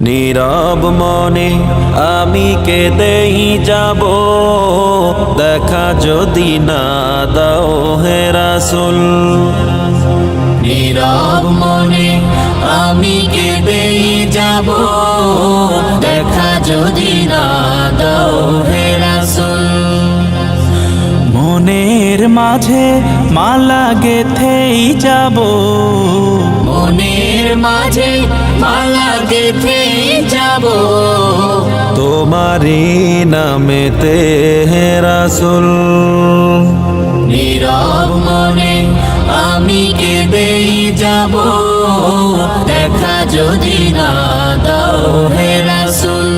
নীরব মনে আমি কেঁদেই যাব, দেখা যদি না দাও হে রাসূল। নীরব মনে আমি কেঁদেই যাব, দেখা যদি না দাও হে রাসূল। মনের মাঝে মালা গেথেই যাব, মনের মাঝে মালা গেথেই যাব, তোমারি নামেতে হে রাসূল। নীরব মনে আমি কেঁদেই যাব, দেখা যদি না দাও হে রাসূল।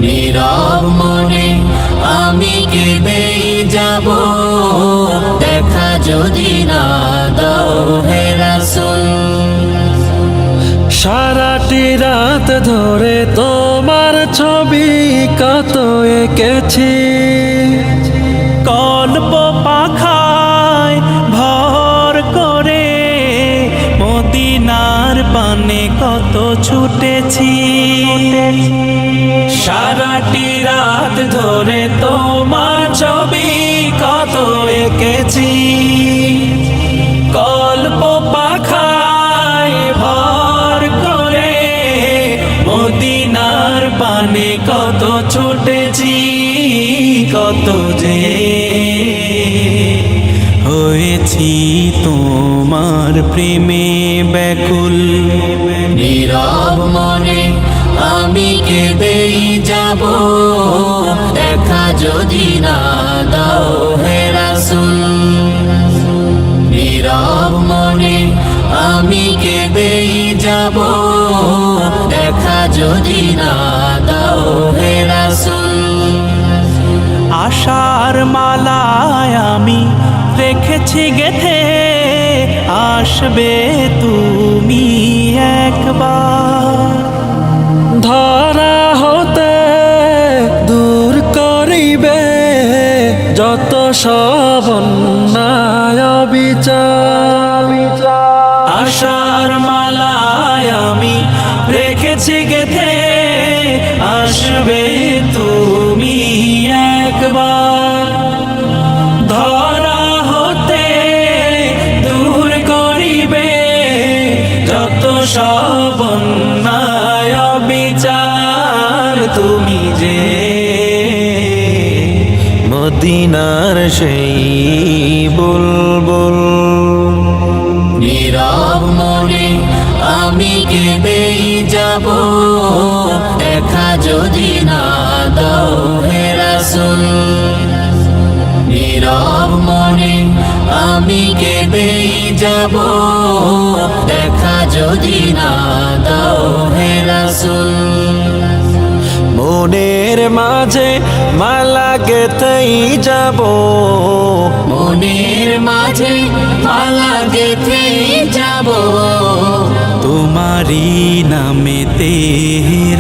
নীরব মনে আমি কেঁদেই যাব, দেখা যদি না দাও হে রাসূল। সারাটি রাত ধরে তোমার ছবি কত এঁকেছি, কল্প পাখায় ভর করে মদিনার পানে কত ছুটেছি। সারাটি রাত ধরে তোমার ছবি কত এঁকেছি, কল্প পাখায় ভর করে মদিনার পানে কত ছুটেছি, কত যে হয়েছি তোমার প্রেমে ব্যাকুল। নীরব মনে আমি কেঁদেই যাব, দেখা যদি না দাও হে রাসূল। নীরব মনে আমি কেঁদেই যাব, দেখা যদি না দাও হে রাসূল। আশার মালায় আমি রেখেছি গেথে, আসবে তুমি একবার। ধরা হতে দূর করিবে যত সব অন্যায় বিচার। আশার মালায় আমি রেখেছি গেথে, আসবে তুমি একবার। ধরা হতে দূর করিবে যত সব অন্যায় বিচার, তুমি যে মদিনার সেই বুলবুল। নীরব মনে আমি কেঁদেই যাব, দেখা যদি না দাও হে রাসূল। নীরব মনে আমি কেঁদেই যাব, দেখা যদি না দাও হে রাসূল। মনের মাঝে মালা গেথেই যাব, মনের মাঝে মালা গেথেই যাব, তোমারি নামেতে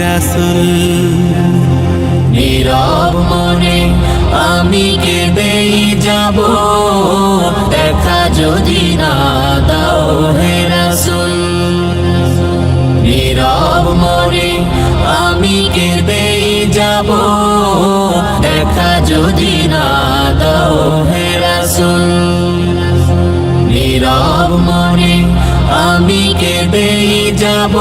রাসূল। নীরব মনে আমি কেঁদেই যাব, দেখা যদি না দাও হে রাসূল। নীরব মনে আমি কেঁদেই যাব, দেখা যদি না দাও হে রাসূল। নীরব মনে আমি কেঁদেই যাব,